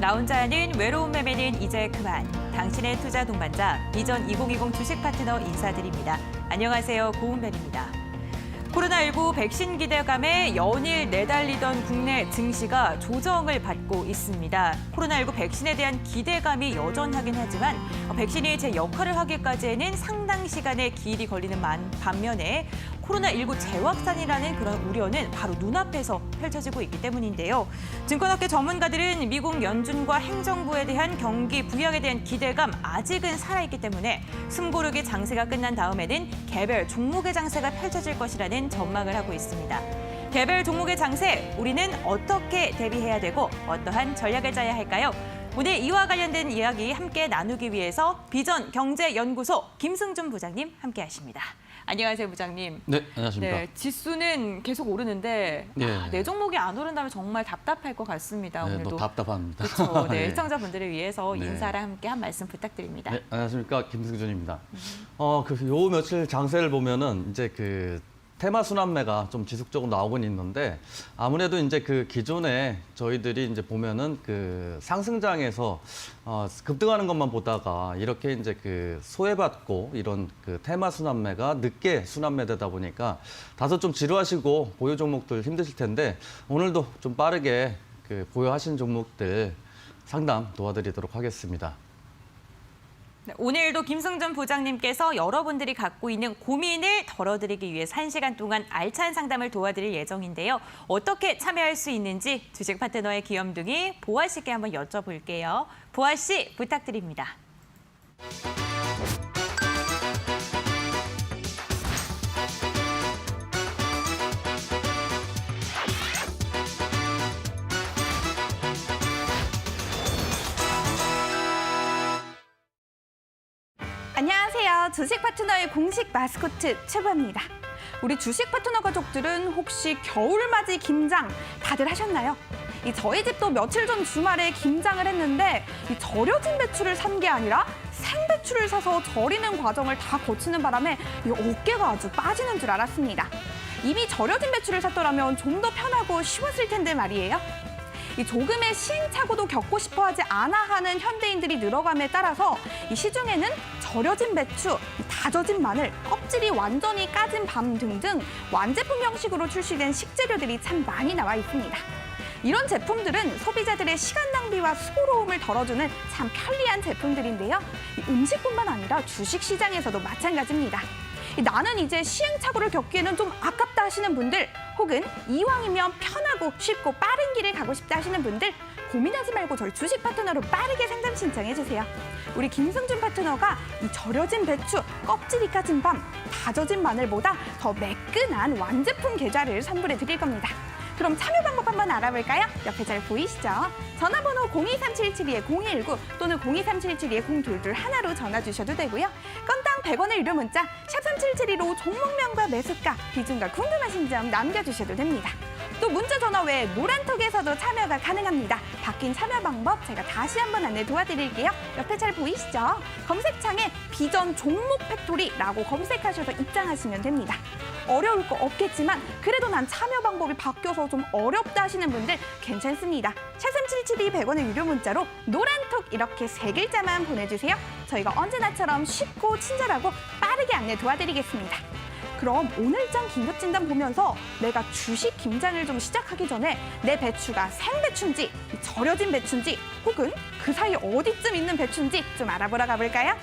나 혼자 하는 외로운 매매는 이제 그만. 당신의 투자 동반자 비전 2020 주식 파트너 인사드립니다. 안녕하세요. 고은별입니다. 코로나19 백신 기대감에 연일 내달리던 국내 증시가 조정을 받고 있습니다. 코로나19 백신에 대한 기대감이 여전하긴 하지만 백신이 제 역할을 하기까지에는 상당 시간의 기일이 걸리는 반면에 코로나19 재확산이라는 그런 우려는 바로 눈앞에서 펼쳐지고 있기 때문인데요. 증권업계 전문가들은 미국 연준과 행정부에 대한 경기 부양에 대한 기대감 아직은 살아있기 때문에 숨고르기 장세가 끝난 다음에는 개별 종목의 장세가 펼쳐질 것이라는 전망을 하고 있습니다. 개별 종목의 장세, 우리는 어떻게 대비해야 되고 어떠한 전략을 짜야 할까요? 오늘 이와 관련된 이야기 함께 나누기 위해서 비전 경제연구소 김승준 부장님 함께하십니다. 안녕하세요, 부장님. 네, 안녕하십니까. 네, 지수는 계속 오르는데 네. 내 종목이 안 오른다면 정말 답답할 것 같습니다. 네, 오늘도. 또 답답합니다. 그렇죠. 네, 네. 시청자분들을 위해서 네. 인사랑 함께 한 말씀 부탁드립니다. 네, 안녕하십니까. 김승준입니다. 요 며칠 장세를 보면은 이제 그 테마 순환매가 좀 지속적으로 나오곤 있는데 아무래도 이제 그 기존에 저희들이 이제 보면은 그 상승장에서 급등하는 것만 보다가 이렇게 이제 그 소외받고 이런 그 테마 순환매가 늦게 순환매되다 보니까 다소 좀 지루하시고 보유 종목들 힘드실 텐데 오늘도 좀 빠르게 그 보유하신 종목들 상담 도와드리도록 하겠습니다. 네, 오늘도 김승준 부장님께서 여러분들이 갖고 있는 고민을 덜어드리기 위해서 1시간 동안 알찬 상담을 도와드릴 예정인데요. 어떻게 참여할 수 있는지 주식 파트너의 귀염둥이 보아 씨께 한번 여쭤볼게요. 보아 씨 부탁드립니다. 안녕하세요. 주식 파트너의 공식 마스코트 최보입니다. 우리 주식 파트너 가족들은 혹시 겨울맞이 김장 다들 하셨나요? 저희 집도 며칠 전 주말에 김장을 했는데 절여진 배추를 산 게 아니라 생배추를 사서 절이는 과정을 다 거치는 바람에 어깨가 아주 빠지는 줄 알았습니다. 이미 절여진 배추를 샀더라면 좀 더 편하고 쉬웠을 텐데 말이에요. 조금의 시행착오도 겪고 싶어하지 않아 하는 현대인들이 늘어감에 따라서 시중에는 절여진 배추, 다져진 마늘, 껍질이 완전히 까진 밤 등등 완제품 형식으로 출시된 식재료들이 참 많이 나와 있습니다. 이런 제품들은 소비자들의 시간 낭비와 수고로움을 덜어주는 참 편리한 제품들인데요. 음식뿐만 아니라 주식시장에서도 마찬가지입니다. 나는 이제 시행착오를 겪기에는 좀 아깝다 하시는 분들, 혹은 이왕이면 편하고 쉽고 빠른 길을 가고 싶다 하시는 분들, 고민하지 말고 저희 주식 파트너로 빠르게 상담 신청해주세요. 우리 김승준 파트너가 이 절여진 배추, 껍질이 까진 밤, 다져진 마늘보다 더 매끈한 완제품 계좌를 선물해 드릴 겁니다. 그럼 참여 방법 한번 알아볼까요? 옆에 잘 보이시죠? 전화번호 02377-2119 또는 02377-0222로 전화 주셔도 되고요. 건당 100원의 유료 문자 샵 3772로 종목명과 매수가, 비중과 궁금하신 점 남겨주셔도 됩니다. 또 문자 전화 외에 노란톡에서도 참여가 가능합니다. 바뀐 참여 방법 제가 다시 한번 안내 도와드릴게요. 옆에 잘 보이시죠? 검색창에 비전 종목 팩토리라고 검색하셔서 입장하시면 됩니다. 어려울 거 없겠지만 그래도 난 참여 방법이 바뀌어서 좀 어렵다 하시는 분들 괜찮습니다. 샵 3772 100원의 유료 문자로 노란톡 이렇게 3글자만 보내주세요. 저희가 언제나처럼 쉽고 친절하고 빠르게 안내 도와드리겠습니다. 그럼 오늘장 긴급진단 보면서 내가 주식 김장을 좀 시작하기 전에 내 배추가 생배추인지 절여진 배추인지 혹은 그 사이 어디쯤 있는 배추인지 좀 알아보러 가볼까요?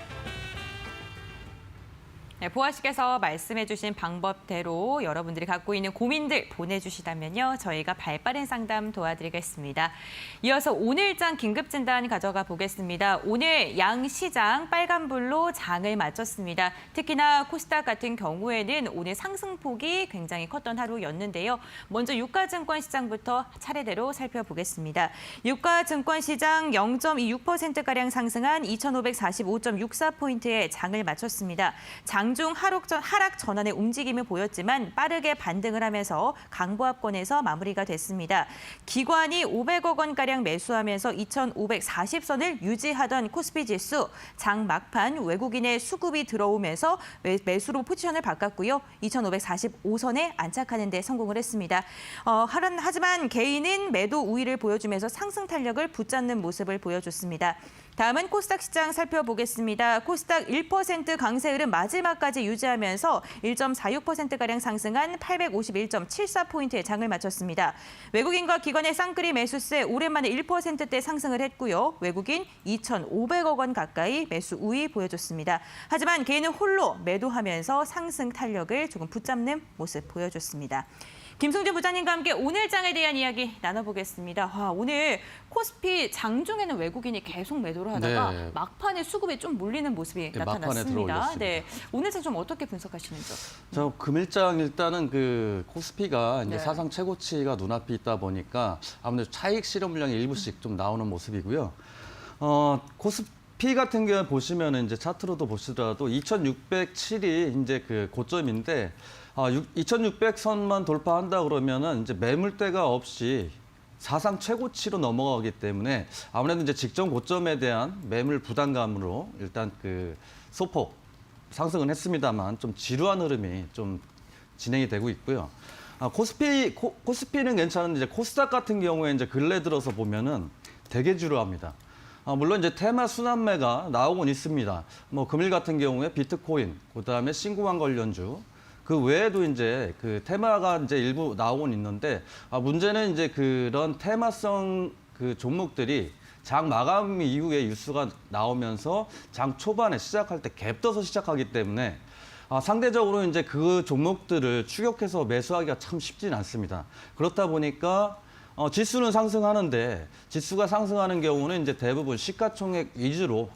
네, 보아 씨께서 말씀해주신 방법대로 여러분들이 갖고 있는 고민들 보내주시다면요. 저희가 발빠른 상담 도와드리겠습니다. 이어서 오늘장 긴급진단 가져가 보겠습니다. 오늘 양시장 빨간불로 장을 마쳤습니다. 특히나 코스닥 같은 경우에는 오늘 상승폭이 굉장히 컸던 하루였는데요. 먼저 유가증권 시장부터 차례대로 살펴보겠습니다. 유가증권 시장 0.26%가량 상승한 2,545.64포인트의 장을 마쳤습니다. 장 장중 하락 전환의 움직임을 보였지만 빠르게 반등을 하면서 강보합권에서 마무리가 됐습니다. 기관이 500억 원가량 매수하면서 2,540선을 유지하던 코스피 지수 장 막판 외국인의 수급이 들어오면서 매수로 포지션을 바꿨고요. 2,545선에 안착하는 데 성공을 했습니다. 하지만 개인은 매도 우위를 보여주면서 상승 탄력을 붙잡는 모습을 보여줬습니다. 다음은 코스닥 시장 살펴보겠습니다. 코스닥 1% 강세 흐름 마지막까지 유지하면서 1.46%가량 상승한 851.74포인트의 장을 마쳤습니다. 외국인과 기관의 쌍끌이 매수세 오랜만에 1%대 상승을 했고요. 외국인 2,500억 원 가까이 매수 우위 보여줬습니다. 하지만 개인은 홀로 매도하면서 상승 탄력을 조금 붙잡는 모습 보여줬습니다. 김승준 부장님과 함께 오늘 장에 대한 이야기 나눠보겠습니다. 오늘 코스피 장중에는 외국인이 계속 매도를 하다가 네. 막판에 수급이 좀 몰리는 모습이 막판에 나타났습니다. 들어올렸습니다. 네, 오늘 장 좀 어떻게 분석하시는지요? 저 금일장 일단은 그 코스피가 이제 네. 사상 최고치가 눈앞에 있다 보니까 아무래도 차익 실현 물량이 일부씩 좀 나오는 모습이고요. 코스피 같은 경우 보시면은 이제 차트로도 보시더라도 2,607이 이제 그 고점인데 2,600선만 돌파한다 그러면은 이제 매물대가 없이 사상 최고치로 넘어가기 때문에 아무래도 이제 직전 고점에 대한 매물 부담감으로 일단 그 소폭 상승은 했습니다만 좀 지루한 흐름이 좀 진행이 되고 있고요. 코스피는 괜찮은데 이제 코스닥 같은 경우에 이제 근래 들어서 보면은 되게 지루합니다. 물론 이제 테마 순환매가 나오곤 있습니다. 뭐 금일 같은 경우에 비트코인, 그다음에 신구만 관련주, 그 외에도 이제 그 테마가 이제 일부 나오곤 있는데 문제는 이제 그런 테마성 그 종목들이 장 마감 이후에 뉴스가 나오면서 장 초반에 시작할 때 갭 떠서 시작하기 때문에 상대적으로 이제 그 종목들을 추격해서 매수하기가 참 쉽지는 않습니다. 그렇다 보니까 지수는 상승하는데 지수가 상승하는 경우는 이제 대부분 시가총액 위주로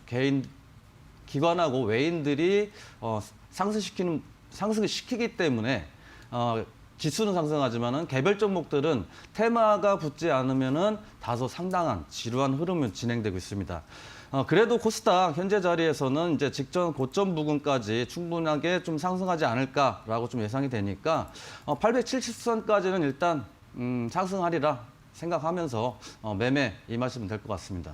기관하고 외인들이 상승을 시키기 때문에 지수는 상승하지만은 개별 종목들은 테마가 붙지 않으면은 다소 상당한 지루한 흐름이 진행되고 있습니다. 그래도 코스닥 현재 자리에서는 이제 직전 고점 부근까지 충분하게 좀 상승하지 않을까라고 좀 예상이 되니까 870선까지는 일단 상승하리라 생각하면서 매매 임하시면 될 것 같습니다.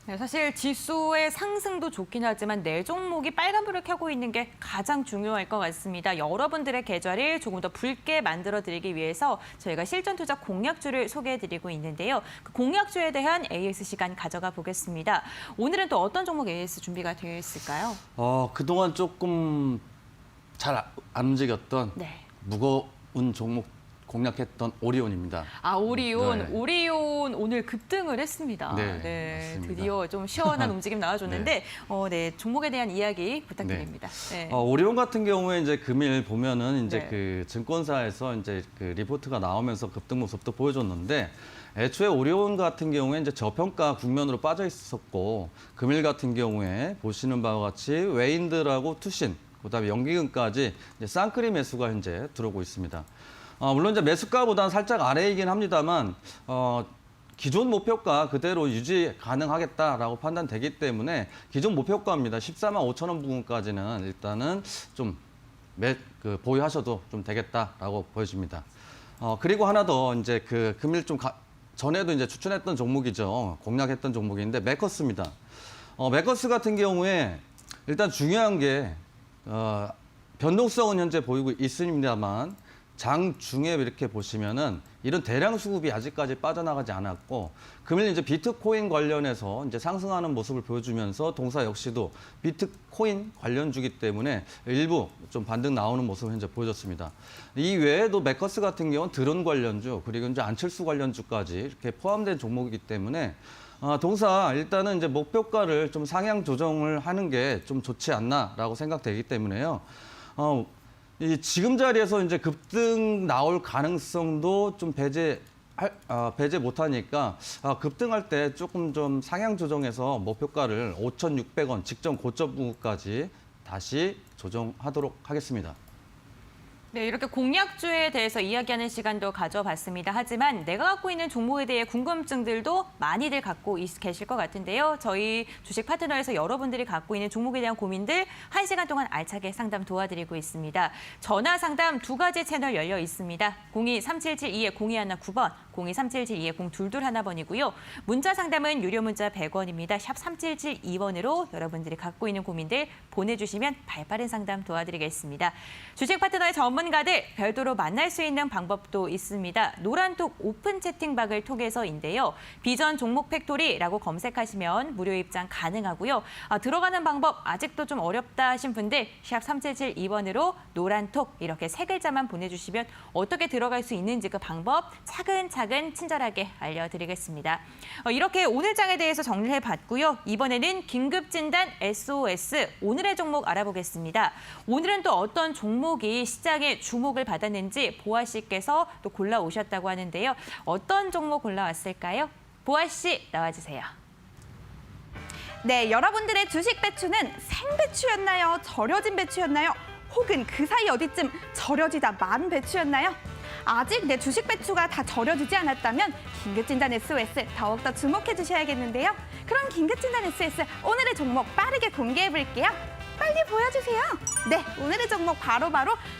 네, 사실 지수의 상승도 좋긴 하지만 내 종목이 빨간불을 켜고 있는 게 가장 중요할 것 같습니다. 여러분들의 계좌를 조금 더 붉게 만들어드리기 위해서 저희가 실전투자 공략주를 소개해드리고 있는데요. 그 공략주에 대한 AS 시간 가져가 보겠습니다. 오늘은 또 어떤 종목 AS 준비가 되어 있을까요? 그동안 조금 잘 안 움직였던 네. 무거운 종목 공략했던 오리온입니다. 오리온. 네. 오리온 오늘 급등을 했습니다. 네, 맞습니다. 드디어 좀 시원한 움직임 나와줬는데 네, 종목에 대한 이야기 부탁드립니다. 네. 오리온 같은 경우에 이제 금일 보면은 이제 네. 그 증권사에서 이제 그 리포트가 나오면서 급등 모습도 보여줬는데 애초에 오리온 같은 경우에 이제 저평가 국면으로 빠져 있었고 금일 같은 경우에 보시는 바와 같이 외인들하고 투신, 그다음에 연기금까지 이제 쌍끌이 매수가 현재 들어오고 있습니다. 물론 이제 매수가보다는 살짝 아래이긴 합니다만 기존 목표가 그대로 유지 가능하겠다라고 판단되기 때문에 기존 목표가입니다. 14만 5천 원 부근까지는 일단은 좀 보유하셔도 좀 되겠다라고 보여집니다. 그리고 하나 더 이제 그 금일 전에도 이제 추천했던 종목이죠. 공략했던 종목인데 메커스입니다. 메커스 같은 경우에 일단 중요한 게 변동성은 현재 보이고 있습니다만 장중에 이렇게 보시면은 이런 대량 수급이 아직까지 빠져나가지 않았고 금일 이제 비트코인 관련해서 이제 상승하는 모습을 보여주면서 동사 역시도 비트코인 관련주기 때문에 일부 좀 반등 나오는 모습을 현재 보여줬습니다. 이 외에도 메커스 같은 경우는 드론 관련주 그리고 이제 안철수 관련주까지 이렇게 포함된 종목이기 때문에 동사 일단은 이제 목표가를 좀 상향 조정을 하는 게 좀 좋지 않나라고 생각되기 때문에요. 지금 자리에서 이제 급등 나올 가능성도 좀 배제 못하니까 급등할 때 조금 좀 상향 조정해서 목표가를 5,600원 직전 고점 부분까지 다시 조정하도록 하겠습니다. 네, 이렇게 공약주에 대해서 이야기하는 시간도 가져봤습니다. 하지만 내가 갖고 있는 종목에 대해 궁금증들도 많이들 갖고 계실 것 같은데요. 저희 주식 파트너에서 여러분들이 갖고 있는 종목에 대한 고민들 1시간 동안 알차게 상담 도와드리고 있습니다. 전화 상담 2가지 채널 열려 있습니다. 02-3772-0219번, 02-3772-0221번이고요. 문자 상담은 유료 문자 100원입니다. 샵 3772번으로 여러분들이 갖고 있는 고민들 보내주시면 발빠른 상담 도와드리겠습니다. 주식 파트너의 전문가들 별도로 만날 수 있는 방법도 있습니다. 노란톡 오픈 채팅방을 통해서인데요. 비전 종목 팩토리라고 검색하시면 무료 입장 가능하고요. 들어가는 방법 아직도 좀 어렵다 하신 분들 샵 3772번으로 노란톡 이렇게 3글자만 보내주시면 어떻게 들어갈 수 있는지 그 방법 차근차근 친절하게 알려드리겠습니다. 이렇게 오늘 장에 대해서 정리해봤고요. 이번에는 긴급진단 SOS 오늘의 종목 알아보겠습니다. 오늘은 또 어떤 종목이 시장에 주목을 받았는지 보아 씨께서 또 골라오셨다고 하는데요. 어떤 종목 골라왔을까요? 보아 씨 나와주세요. 네, 여러분들의 주식 배추는 생배추였나요? 절여진 배추였나요? 혹은 그 사이 어디쯤 절여지다 만 배추였나요? 아직 내 주식 배추가 다 절여지지 않았다면 긴급진단 SOS 더욱더 주목해 주셔야겠는데요. 그럼 긴급진단 SOS 오늘의 종목 빠르게 공개해 볼게요. 빨리 보여주세요. 네, 오늘의 종목 바로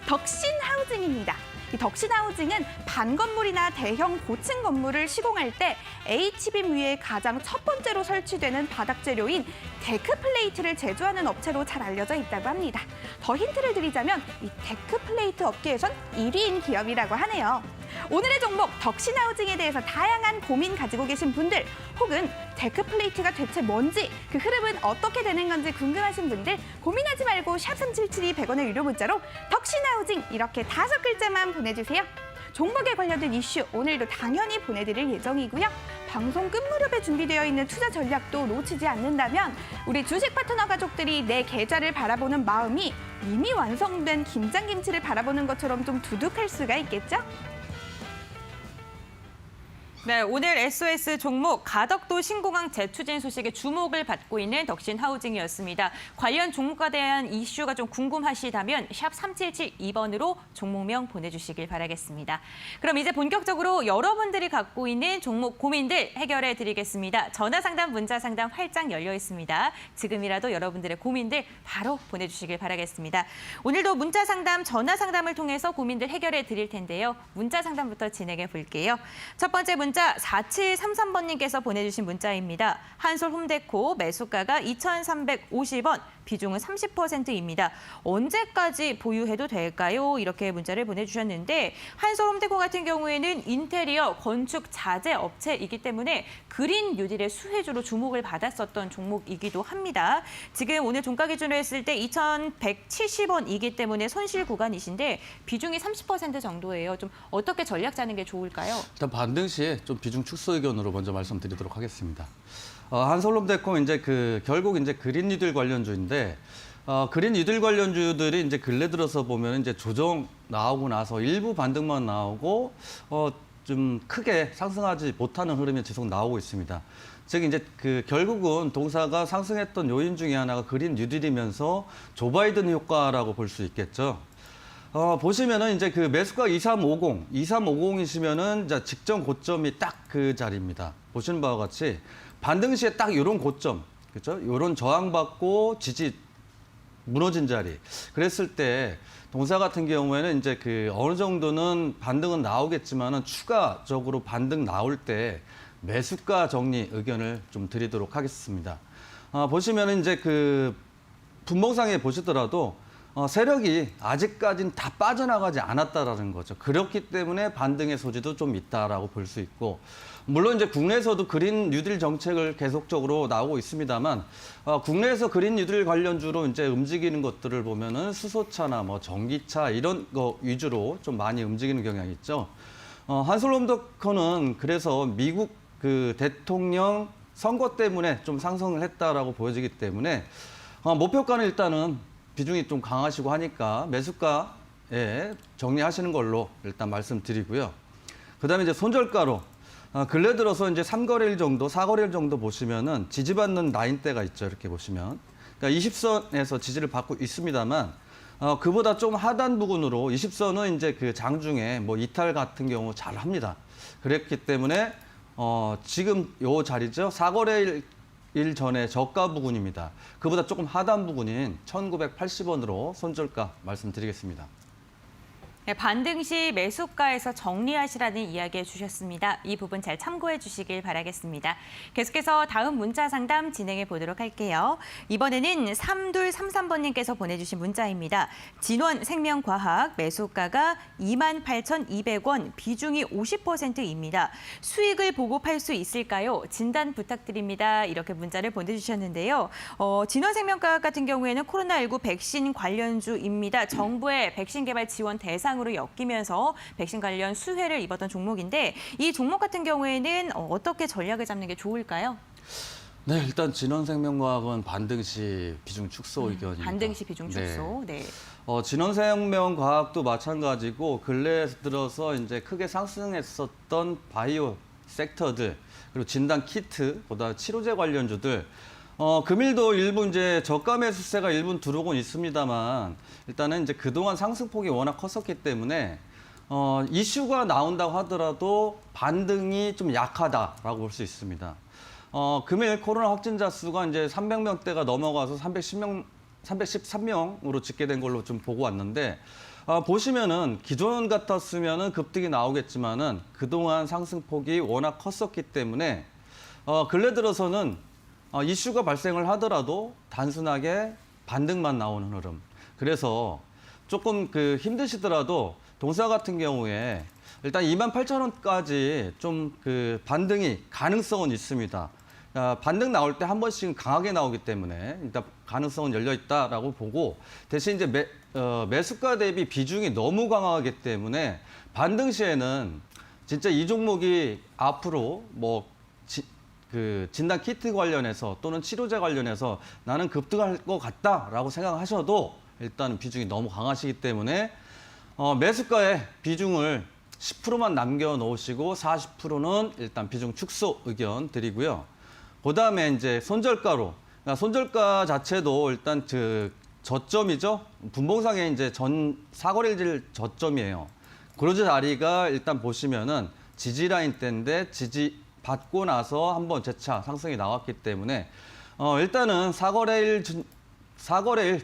덕신하우징입니다. 이 덕신하우징은 반건물이나 대형 고층 건물을 시공할 때 H빔 위에 가장 첫 번째로 설치되는 바닥 재료인 데크플레이트를 제조하는 업체로 잘 알려져 있다고 합니다. 더 힌트를 드리자면 이 데크플레이트 업계에선 1위인 기업이라고 하네요. 오늘의 종목 덕신하우징에 대해서 다양한 고민 가지고 계신 분들 혹은 데크플레이트가 대체 뭔지 그 흐름은 어떻게 되는 건지 궁금하신 분들 고민하지 말고 샵 3772 100원의 유료 문자로 덕신하우징 이렇게 5글자만 보내주세요. 종목에 관련된 이슈 오늘도 당연히 보내드릴 예정이고요. 방송 끝 무렵에 준비되어 있는 투자 전략도 놓치지 않는다면 우리 주식 파트너 가족들이 내 계좌를 바라보는 마음이 이미 완성된 김장김치를 바라보는 것처럼 좀 두둑할 수가 있겠죠? 네, 오늘 SOS 종목 가덕도 신공항 재추진 소식에 주목을 받고 있는 덕신하우징이었습니다. 관련 종목에 대한 이슈가 좀 궁금하시다면 샵 3772번으로 종목명 보내주시길 바라겠습니다. 그럼 이제 본격적으로 여러분들이 갖고 있는 종목 고민들 해결해 드리겠습니다. 전화 상담, 문자 상담 활짝 열려 있습니다. 지금이라도 여러분들의 고민들 바로 보내주시길 바라겠습니다. 오늘도 문자 상담, 전화 상담을 통해서 고민들 해결해 드릴 텐데요. 문자 상담부터 진행해 볼게요. 첫 번째 문자 4733번님께서 보내주신 문자입니다. 한솔 홈데코 매수가가 2,350원, 비중은 30%입니다. 언제까지 보유해도 될까요? 이렇게 문자를 보내주셨는데 한솔 홈데코 같은 경우에는 인테리어, 건축 자재 업체이기 때문에 그린 뉴딜의 수혜주로 주목을 받았었던 종목이기도 합니다. 지금 오늘 종가 기준으로 했을 때 2,170원이기 때문에 손실 구간이신데 비중이 30% 정도예요. 좀 어떻게 전략 짜는 게 좋을까요? 일단 반등 시에 좀 비중 축소 의견으로 먼저 말씀드리도록 하겠습니다. 한솔홈데코 이제 결국 이제 그린 뉴딜 관련주인데 그린 뉴딜 관련주들이 이제 근래 들어서 보면 이제 조정 나오고 나서 일부 반등만 나오고 좀 크게 상승하지 못하는 흐름이 계속 나오고 있습니다. 즉 이제 결국은 동사가 상승했던 요인 중에 하나가 그린 뉴딜이면서 조 바이든 효과라고 볼 수 있겠죠. 보시면은 이제 매수가 2350이시면은 이제 직전 고점이 딱 그 자리입니다. 보시는 바와 같이 반등 시에 딱 이런 고점, 그렇죠? 이런 저항받고 지지 무너진 자리. 그랬을 때 동사 같은 경우에는 이제 어느 정도는 반등은 나오겠지만은 추가적으로 반등 나올 때 매수가 정리 의견을 좀 드리도록 하겠습니다. 보시면은 이제 분봉상에 보시더라도 세력이 아직까지는 다 빠져나가지 않았다라는 거죠. 그렇기 때문에 반등의 소지도 좀 있다라고 볼 수 있고, 물론 이제 국내에서도 그린 뉴딜 정책을 계속적으로 나오고 있습니다만, 국내에서 그린 뉴딜 관련주로 이제 움직이는 것들을 보면은 수소차나 뭐 전기차 이런 거 위주로 좀 많이 움직이는 경향이 있죠. 한솔홈데코는 그래서 미국 대통령 선거 때문에 좀 상승을 했다라고 보여지기 때문에 목표가는 일단은 비중이 좀 강하시고 하니까 매수가에 정리하시는 걸로 일단 말씀드리고요. 그다음에 이제 손절가로 근래 들어서 이제 3거래일 정도, 4거래일 정도 보시면은 지지받는 라인대가 있죠. 이렇게 보시면. 그러니까 20선에서 지지를 받고 있습니다만 그보다 좀 하단 부근으로 20선은 이제 그 장중에 뭐 이탈 같은 경우 잘 합니다. 그랬기 때문에 지금 요 자리죠. 사거래일 전에 저가 부근입니다. 그보다 조금 하단 부근인 1,980원으로 손절가 말씀드리겠습니다. 네, 반등 시 매수가에서 정리하시라는 이야기 해주셨습니다. 이 부분 잘 참고해 주시길 바라겠습니다. 계속해서 다음 문자 상담 진행해 보도록 할게요. 이번에는 3233번님께서 보내주신 문자입니다. 진원생명과학 매수가가 28,200원, 비중이 50%입니다. 수익을 보고 팔 수 있을까요? 진단 부탁드립니다. 이렇게 문자를 보내주셨는데요. 진원생명과학 같은 경우에는 코로나19 백신 관련주입니다. 정부의 백신 개발 지원 대상으로 엮이면서 백신 관련 수혜를 입었던 종목인데 이 종목 같은 경우에는 어떻게 전략을 잡는 게 좋을까요? 네, 일단 진원생명과학은 반등 시 비중 축소 의견입니다. 반등 시 비중 축소. 네. 진원생명과학도 마찬가지고 근래에 들어서 이제 크게 상승했었던 바이오 섹터들 그리고 진단 키트, 보다 치료제 관련주들 금일도 일부 이제 저가 매수세가 일부 들어오곤 있습니다만 일단은 이제 그동안 상승폭이 워낙 컸었기 때문에 이슈가 나온다고 하더라도 반등이 좀 약하다라고 볼 수 있습니다. 금일 코로나 확진자 수가 이제 300명대가 넘어가서 313명으로 집계된 걸로 좀 보고 왔는데 보시면은 기존 같았으면은 급등이 나오겠지만은 그동안 상승폭이 워낙 컸었기 때문에 근래 들어서는 이슈가 발생을 하더라도 단순하게 반등만 나오는 흐름. 그래서 조금 힘드시더라도 동사 같은 경우에 일단 28,000원까지 좀 반등이 가능성은 있습니다. 반등 나올 때 한 번씩은 강하게 나오기 때문에 일단 가능성은 열려 있다라고 보고 대신 이제 매수가 대비 비중이 너무 강하기 때문에 반등 시에는 진짜 이 종목이 앞으로 진단 키트 관련해서 또는 치료제 관련해서 나는 급등할 것 같다라고 생각하셔도 일단 비중이 너무 강하시기 때문에 매수가의 비중을 10%만 남겨놓으시고 40%는 일단 비중 축소 의견 드리고요. 그다음에 이제 손절가로 손절가 자체도 일단 저점이죠. 분봉상에 이제 사거래일 저점이에요. 그러지 자리가 일단 보시면은 지지 라인 때인데 지지 받고 나서 한번 재차 상승이 나왔기 때문에 일단은 사거래일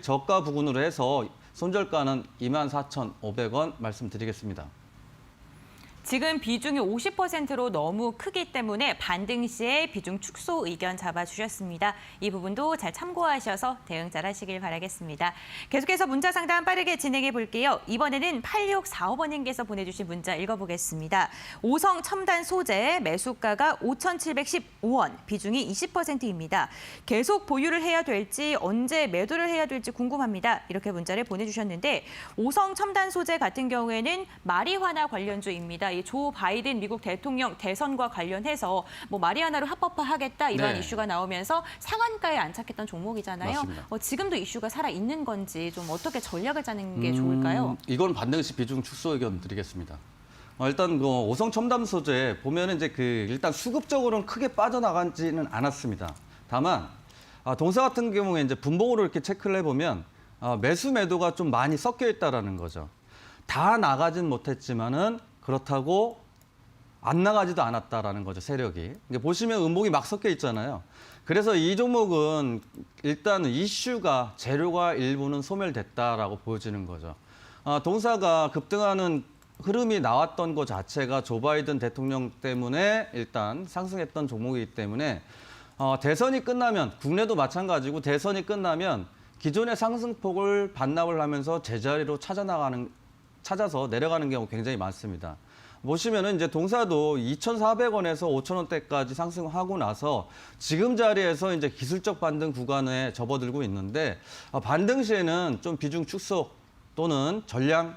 저가 부근으로 해서 손절가는 24,500원 말씀드리겠습니다. 지금 비중이 50%로 너무 크기 때문에 반등 시에 비중 축소 의견 잡아주셨습니다. 이 부분도 잘 참고하셔서 대응 잘 하시길 바라겠습니다. 계속해서 문자 상담 빠르게 진행해 볼게요. 이번에는 8645번님께서 보내주신 문자 읽어보겠습니다. 오성 첨단 소재 매수가가 5,715원, 비중이 20%입니다. 계속 보유를 해야 될지 언제 매도를 해야 될지 궁금합니다. 이렇게 문자를 보내주셨는데 오성 첨단 소재 같은 경우에는 마리화나 관련주입니다. 이 조 바이든 미국 대통령 대선과 관련해서 마리화나로 합법화하겠다 이런 네. 이슈가 나오면서 상한가에 안착했던 종목이잖아요. 맞습니다. 지금도 이슈가 살아 있는 건지 좀 어떻게 전략을 짜는 게 좋을까요? 이건 반등 시 비중 축소 의견 드리겠습니다. 일단 오성 첨단 소재 보면은 이제 일단 수급적으로는 크게 빠져나가지는 않았습니다. 다만 동사 같은 경우에 이제 분봉으로 이렇게 체크를 해보면 매수 매도가 좀 많이 섞여 있다라는 거죠. 다 나가진 못했지만은 그렇다고 안 나가지도 않았다라는 거죠, 세력이. 보시면 음봉이 막 섞여 있잖아요. 그래서 이 종목은 일단 이슈가 재료가 일부는 소멸됐다라고 보여지는 거죠. 동사가 급등하는 흐름이 나왔던 것 자체가 조 바이든 대통령 때문에 일단 상승했던 종목이기 때문에 대선이 끝나면 국내도 마찬가지고 대선이 끝나면 기존의 상승폭을 반납을 하면서 제자리로 찾아서 내려가는 경우 굉장히 많습니다. 보시면은 이제 동사도 2,400원에서 5,000원대까지 상승하고 나서 지금 자리에서 이제 기술적 반등 구간에 접어들고 있는데 반등 시에는 좀 비중 축소 또는 전량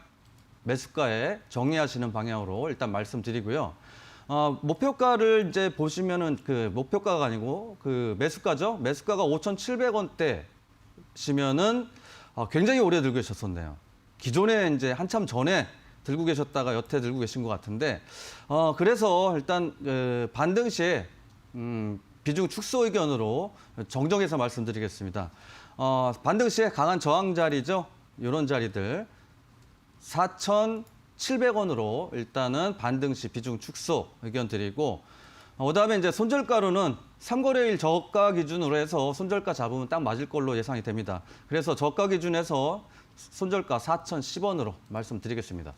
매수가에 정리하시는 방향으로 일단 말씀드리고요. 목표가를 이제 보시면은 목표가가 아니고 매수가죠. 매수가가 5,700원대시면은 굉장히 오래 들고 계셨었네요. 기존에 이제 한참 전에 들고 계셨다가 여태 들고 계신 것 같은데 그래서 일단 반등 시에 비중 축소 의견으로 정정해서 말씀드리겠습니다. 반등 시에 강한 저항 자리죠. 이런 자리들 4,700원으로 일단은 반등시 비중 축소 의견 드리고 그다음에 이제 손절가로는 3거래일 저가 기준으로 해서 손절가 잡으면 딱 맞을 걸로 예상이 됩니다. 그래서 저가 기준에서 손절가 4,010원으로 말씀드리겠습니다.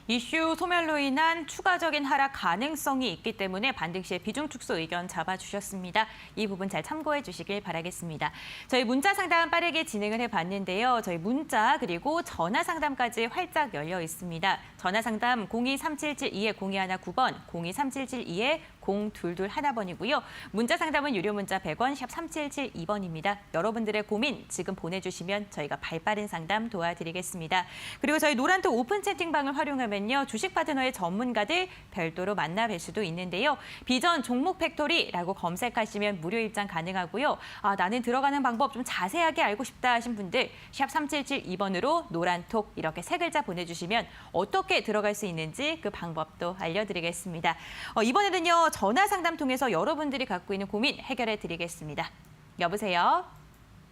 이슈 소멸로 인한 추가적인 하락 가능성이 있기 때문에 반등 시에 비중 축소 의견 잡아주셨습니다. 이 부분 잘 참고해 주시길 바라겠습니다. 저희 문자 상담 빠르게 진행을 해봤는데요. 저희 문자 그리고 전화 상담까지 활짝 열려 있습니다. 전화 상담 023772-0219번, 023772-0221번이고요. 문자 상담은 유료 문자 100원, 샵 3772번입니다. 여러분들의 고민 지금 보내주시면 저희가 발빠른 상담 도와드리겠습니다. 그리고 저희 노란톡 오픈 채팅방을 활용하면요. 주식 파트너의 전문가들 별도로 만나 뵐 수도 있는데요. 비전 종목 팩토리라고 검색하시면 무료 입장 가능하고요. 나는 들어가는 방법 좀 자세하게 알고 싶다 하신 분들 샵 3772번으로 노란톡 이렇게 세 글자 보내주시면 어떻게 들어갈 수 있는지 그 방법도 알려드리겠습니다. 이번에는요. 전화 상담 통해서 여러분들이 갖고 있는 고민 해결해 드리겠습니다. 여보세요?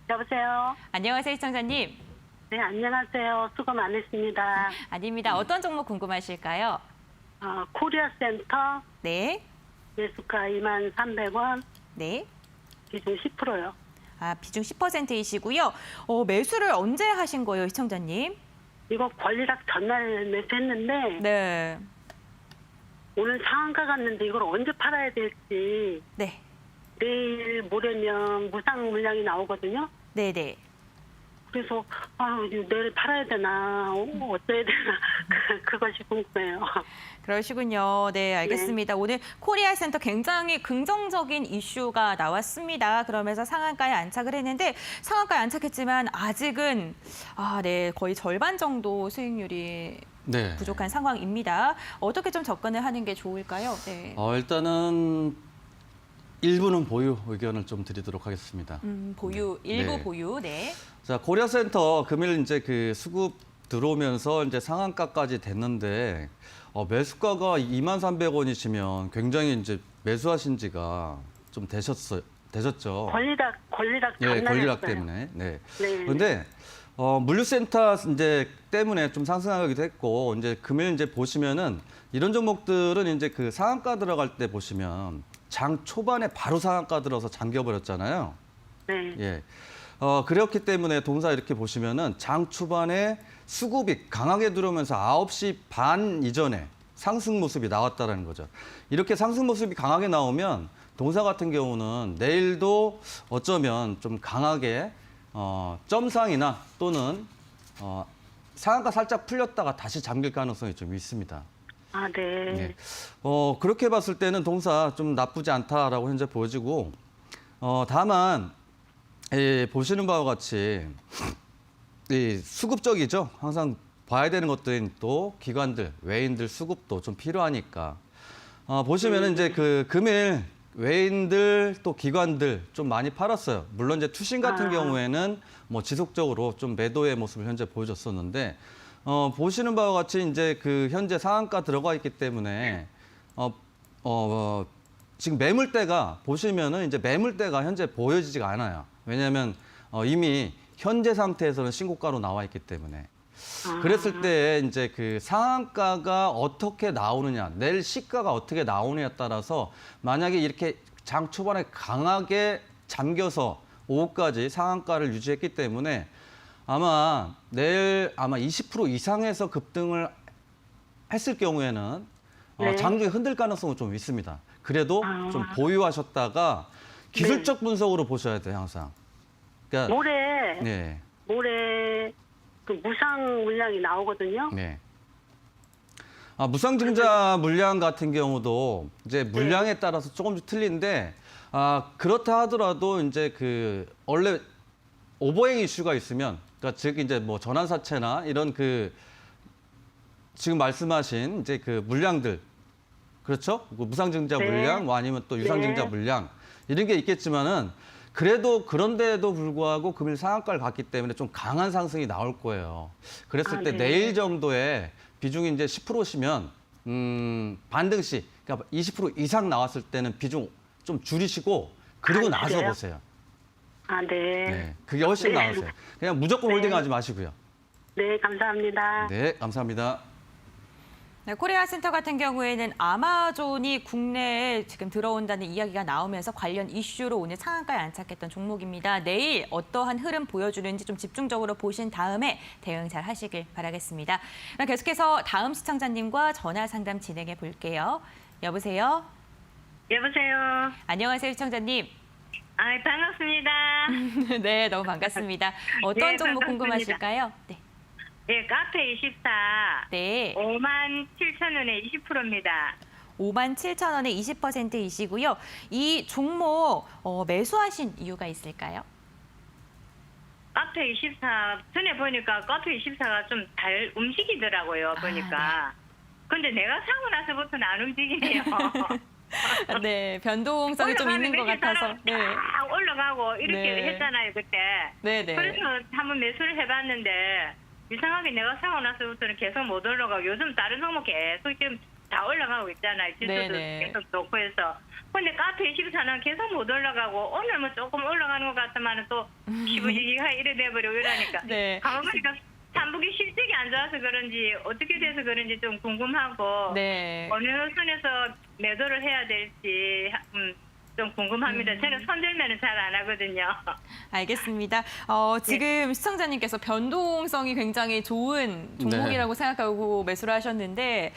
여보세요? 안녕하세요, 시청자님. 네, 안녕하세요. 수고 많으십니다. 아닙니다. 어떤 종목 궁금하실까요? 코리아 센터 네. 매수가 23,300원, 네. 비중 10%요. 비중 10%이시고요. 매수를 언제 하신 거예요, 시청자님? 이거 권리락 전날 매수했는데 네. 오늘 상한가 갔는데 이걸 언제 팔아야 될지 네. 내일 모레면 무상 물량이 나오거든요. 네네. 그래서 이거 내일 팔아야 되나 어쩌야 되나 그것이 궁금해요. 그러시군요. 네, 알겠습니다. 오늘 코리아 센터 굉장히 긍정적인 이슈가 나왔습니다. 그러면서 상한가에 안착을 했는데 상한가에 안착했지만 아직은 거의 절반 정도 수익률이 네. 부족한 상황입니다. 어떻게 좀 접근을 하는 게 좋을까요? 네. 일단은 일부는 보유 의견을 좀 드리도록 하겠습니다. 보유, 일부 네. 보유, 네. 자, 코리아센터 금일 이제 그 수급 들어오면서 이제 상한가까지 됐는데 매수가가 23,300원이시면 굉장히 이제 매수하신 지가 좀 되셨죠. 권리락 예, 전날 권리락 했어요. 때문에. 네. 네. 그런데 물류센터 이제 때문에 좀 상승하기도 했고 이제 금일 이제 보시면은 이런 종목들은 이제 그 상한가 들어갈 때 보시면 장 초반에 바로 상한가 들어서 잠겨버렸잖아요. 네. 예. 그렇기 때문에 동사 이렇게 보시면은 장 초반에 수급이 강하게 들어오면서 9시 반 이전에 상승 모습이 나왔다라는 거죠. 이렇게 상승 모습이 강하게 나오면 동사 같은 경우는 내일도 어쩌면 좀 강하게 점상이나 또는 상한가 살짝 풀렸다가 다시 잠길 가능성이 좀 있습니다. 네. 예. 그렇게 봤을 때는 동사 좀 나쁘지 않다라고 현재 보여지고, 다만, 보시는 바와 같이, 수급적이죠. 항상 봐야 되는 것들은 또 기관들, 외인들 수급도 좀 필요하니까. 보시면은 이제 그 금일 외인들 또 기관들 좀 많이 팔았어요. 물론 이제 투신 같은 경우에는 뭐 지속적으로 좀 매도의 모습을 현재 보여줬었는데, 보시는 바와 같이 이제 그 현재 상한가 들어가 있기 때문에 지금 매물대가 보시면은 이제 매물대가 현재 보여지지가 않아요. 왜냐하면 이미 현재 상태에서는 신고가로 나와 있기 때문에. 그랬을 때 이제 그 상한가가 어떻게 나오느냐, 내일 시가가 어떻게 나오느냐에 따라서 만약에 이렇게 장 초반에 강하게 잠겨서 오후까지 상한가를 유지했기 때문에 아마 내일 아마 20% 이상에서 급등을 했을 경우에는 네. 장중에 흔들 가능성은 좀 있습니다. 그래도 좀 보유하셨다가 기술적 분석으로 보셔야 돼요, 항상. 그러니까 모레 그 무상 물량이 나오거든요. 네. 무상증자 물량 같은 경우도 이제 물량에 따라서 조금씩 틀린데 그렇다 하더라도 이제 그 원래 오버행 이슈가 있으면 그러니까 즉 이제 뭐 전환사채나 이런 그 지금 말씀하신 이제 그 물량들 그렇죠? 무상증자 네. 물량 뭐 아니면 또 유상증자 네. 물량 이런 게 있겠지만은 그래도 그런데도 불구하고 금일 상한가를 갔기 때문에 좀 강한 상승이 나올 거예요. 그랬을 때 네. 내일 정도에 비중이 이제 10%시면 반등시 그러니까 20% 이상 나왔을 때는 비중 좀 줄이시고 그리고 나서 그래요? 보세요. 아, 네. 네, 그게 훨씬 나으세요. 그냥 무조건 네. 홀딩하지 마시고요. 네, 감사합니다. 네, 감사합니다. 네, 코리아 센터 같은 경우에는 아마존이 국내에 지금 들어온다는 이야기가 나오면서 관련 이슈로 오늘 상한가에 안착했던 종목입니다. 내일 어떠한 흐름 보여주는지 좀 집중적으로 보신 다음에 대응 잘 하시길 바라겠습니다. 그럼 계속해서 다음 시청자님과 전화 상담 진행해 볼게요. 여보세요? 여보세요. 안녕하세요, 시청자님. 아, 반갑습니다. 네, 너무 반갑습니다. 어떤 네, 종목 반갑습니다. 궁금하실까요? 네. 예, 카페 24. 네. 57,000원에 20%입니다. 57,000원에 20%이시고요. 이 종목 매수하신 이유가 있을까요? 카페 24 전에 보니까 카페 24가 좀 잘 움직이더라고요. 보니까. 근데 내가 사고 나서부터는 안 움직이네요. 네, 변동성이 좀 있는 것 같아서. 네. 딱 올라가고 이렇게 네. 했잖아요, 그때. 네, 네. 그래서 한번 매수를 해봤는데 이상하게 내가 사고 나서부터는 계속 못 올라가고 요즘 다른 종목 계속 지금 다 올라가고 있잖아요. 지수도 네네. 계속 좋고 해서. 근데 카페 24는 계속 못 올라가고 오늘 뭐 조금 올라가는 것 같지만 또 시부지기가 이래 돼버리고 이러니까. 네. 가만 보니까 삼북이 실적이 안 좋아서 그런지 어떻게 돼서 그런지 좀 궁금하고 네. 어느 선에서 매도를 해야 될지 좀 궁금합니다. 저는 손들면은 잘 안 하거든요. 알겠습니다. 지금 시청자님께서 변동성이 굉장히 좋은 종목이라고 생각하고 매수를 하셨는데,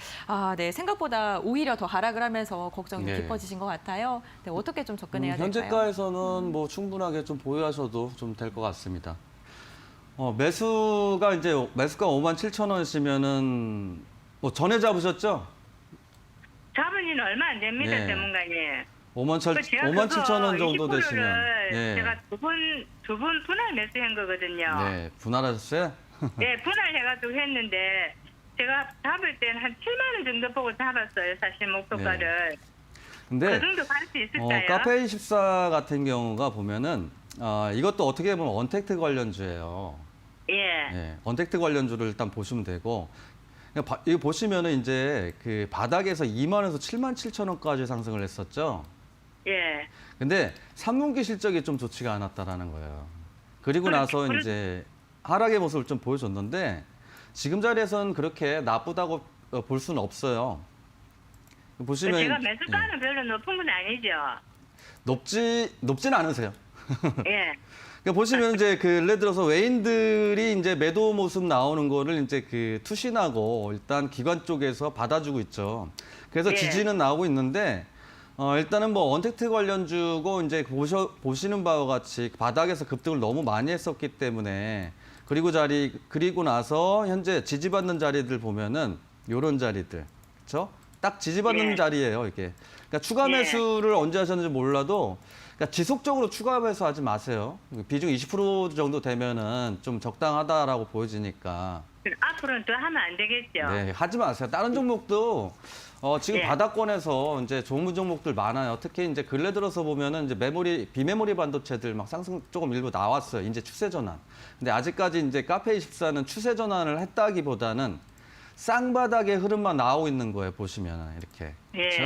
네, 생각보다 오히려 더 하락을 하면서 걱정이 네. 깊어지신 것 같아요. 네, 어떻게 좀 접근해야 될까요? 현재가에서는 뭐 충분하게 좀 보유하셔도 좀 될 것 같습니다. 매수가 57,000원이시면은 뭐 전에 잡으셨죠? 잡은 지는 얼마 안 됩니다, 네. 전문가님. 57,000원 정도 되시면. 제가 두 분 분할 매수한 거거든요. 네, 분할하셨어요? 네, 분할해가지고 했는데 제가 잡을 때는 한 7만 원 정도 보고 잡았어요, 사실 목표가를. 근데 그 정도 갈 수 있을까요? 카페24 같은 경우가 보면은 이것도 어떻게 보면 언택트 관련주예요. 예. 예, 언택트 관련주를 일단 보시면 되고 이거 보시면은 이제 그 바닥에서 2만 원에서 77,000원까지 상승을 했었죠. 예. 근데 3분기 실적이 좀 좋지가 않았다라는 거예요. 그리고 나서 이제 하락의 모습을 좀 보여줬는데 지금 자리에서는 그렇게 나쁘다고 볼 수는 없어요. 보시면 제가 매수가는 별로 높은 건 아니죠. 높진 않으세요. 예. 그러니까 보시면 이제 그 예를 들어서 외인들이 이제 매도 모습 나오는 거를 이제 그 투신하고 일단 기관 쪽에서 받아주고 있죠. 그래서 예. 지지는 나오고 있는데 일단은 뭐 언택트 관련주고 이제 보시는 바와 같이 바닥에서 급등을 너무 많이 했었기 때문에 그리고 나서 현재 지지받는 자리들 보면은 요런 자리들 그렇죠? 딱 지지받는 예. 자리예요 이게. 그러니까 추가 예. 매수를 언제 하셨는지 몰라도 그러니까 지속적으로 추가 매수하지 마세요. 비중 20% 정도 되면은 좀 적당하다라고 보여지니까. 앞으로는 더 하면 안 되겠죠. 네, 하지 마세요. 다른 종목도 지금 예. 바닥권에서 이제 좋은 종목들 많아요. 특히 이제 근래 들어서 보면은 이제 비메모리 반도체들 막 상승 조금 일부 나왔어요. 이제 추세 전환. 근데 아직까지 이제 카페24는 추세 전환을 했다기보다는 쌍바닥의 흐름만 나오고 있는 거예요. 보시면 이렇게. 예. 그렇죠?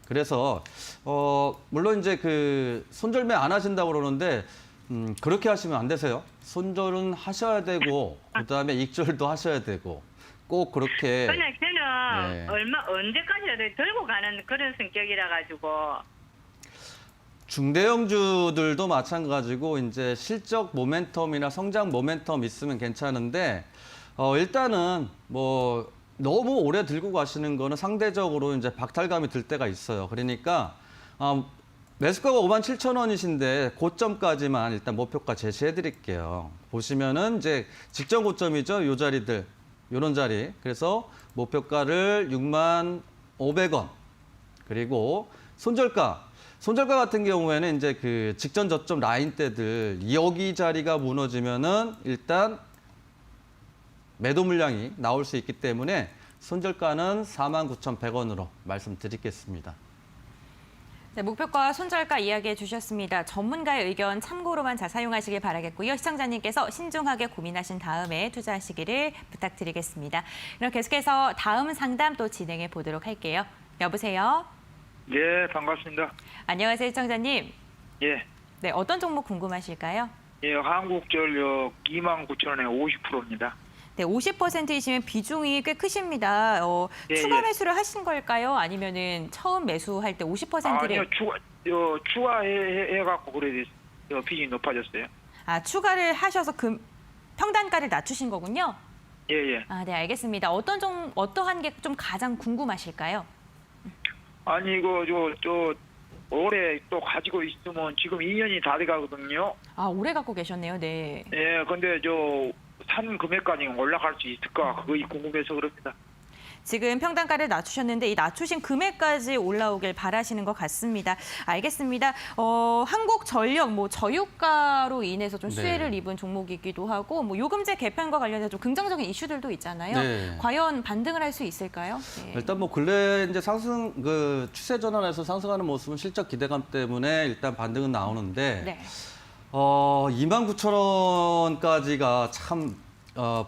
그래서 물론 이제 그 손절매 안 하신다고 그러는데 그렇게 하시면 안 되세요. 손절은 하셔야 되고 그다음에 익절도 하셔야 되고 꼭 그렇게 그냥 저는 네. 언제까지라도 들고 가는 그런 성격이라 가지고 중대형주들도 마찬가지고 이제 실적 모멘텀이나 성장 모멘텀 있으면 괜찮은데 일단은 뭐 너무 오래 들고 가시는 거는 상대적으로 이제 박탈감이 들 때가 있어요. 그러니까 매수가가 57,000원이신데 고점까지만 일단 목표가 제시해 드릴게요. 보시면은 이제 직전 고점이죠. 요 자리들. 요런 자리. 그래서 목표가를 65,500원. 그리고 손절가 같은 경우에는 이제 그 직전 저점 라인대들 여기 자리가 무너지면은 일단 매도 물량이 나올 수 있기 때문에 손절가는 49,100원으로 말씀드리겠습니다. 네, 목표가 손절가 이야기해 주셨습니다. 전문가의 의견 참고로만 잘 사용하시길 바라겠고요. 시청자님께서 신중하게 고민하신 다음에 투자하시기를 부탁드리겠습니다. 그럼 계속해서 다음 상담 또 진행해 보도록 할게요. 여보세요? 예, 반갑습니다. 안녕하세요, 시청자님. 예, 네, 어떤 종목 궁금하실까요? 예, 한국전력 29,000원에 50%입니다. 네, 50%이시면 비중이 꽤 크십니다. 예, 추가 예. 매수를 하신 걸까요? 아니면은 처음 매수할 때 50%를 아니요, 추가해갖고 그래 비중이 높아졌어요. 추가를 하셔서 평단가를 낮추신 거군요. 예, 예. 네, 알겠습니다. 어떠한 게 좀 가장 궁금하실까요? 아니 이거 올해 또 가지고 있으면 지금 2년이 다 돼가거든요. 오래 갖고 계셨네요. 네. 예, 근데 산 금액까지 올라갈 수 있을까? 그거 궁금해서 그럽니다. 지금 평단가를 낮추셨는데 이 낮추신 금액까지 올라오길 바라시는 것 같습니다. 알겠습니다. 한국전력 저유가로 인해서 좀 네. 수혜를 입은 종목이기도 하고 요금제 개편과 관련해서 좀 긍정적인 이슈들도 있잖아요. 네. 과연 반등을 할 수 있을까요? 네. 일단 근래 이제 상승 추세 전환에서 상승하는 모습은 실적 기대감 때문에 일단 반등은 나오는데 네. 29,000원까지가 참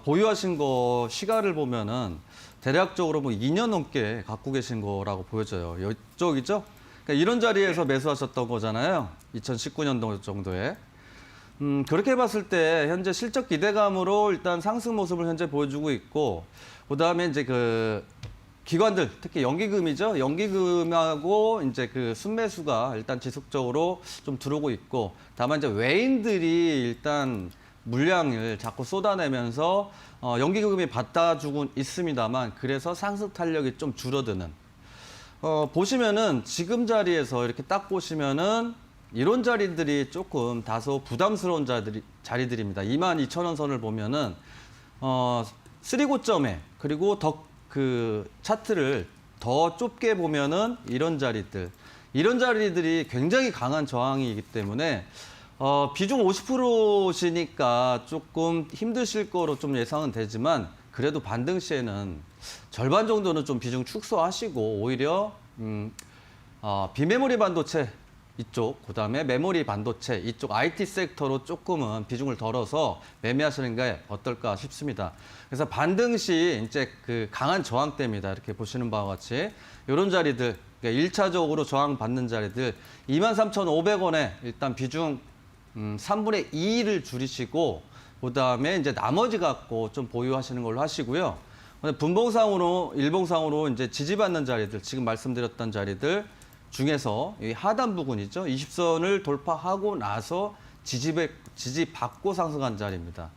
보유하신 거 시가를 보면은 대략적으로 2년 넘게 갖고 계신 거라고 보여져요. 이쪽이죠? 그러니까 이런 자리에서 매수하셨던 거잖아요. 2019년도 정도에. 그렇게 봤을 때 현재 실적 기대감으로 일단 상승 모습을 현재 보여주고 있고, 그다음에 이제 기관들, 특히 연기금이죠. 연기금하고 이제 순매수가 일단 지속적으로 좀 들어오고 있고, 다만 이제 외인들이 일단 물량을 자꾸 쏟아내면서 연기금이 받아주고 있습니다만, 그래서 상승 탄력이 좀 줄어드는. 보시면은 지금 자리에서 이렇게 딱 보시면은 이런 자리들이 조금 다소 부담스러운 자리들입니다. 22,000원 선을 보면은 3고점에 그리고 차트를 더 좁게 보면은 이런 자리들이 굉장히 강한 저항이기 때문에 비중 50%시니까 조금 힘드실 거로 좀 예상은 되지만, 그래도 반등 시에는 절반 정도는 좀 비중 축소하시고 오히려 비메모리 반도체 이쪽, 그다음에 메모리 반도체 이쪽 IT 섹터로 조금은 비중을 덜어서 매매하시는 게 어떨까 싶습니다. 그래서 반등 시 이제 강한 저항대입니다. 이렇게 보시는 바와 같이 이런 자리들, 그러니까 1차적으로 저항받는 자리들 23,500원에 일단 비중 3분의 2를 줄이시고, 그다음에 이제 나머지 갖고 좀 보유하시는 걸로 하시고요. 분봉상으로, 일봉상으로 이제 지지받는 자리들, 지금 말씀드렸던 자리들 중에서 이 하단 부분이죠. 20선을 돌파하고 나서 지지받고 상승한 자리입니다.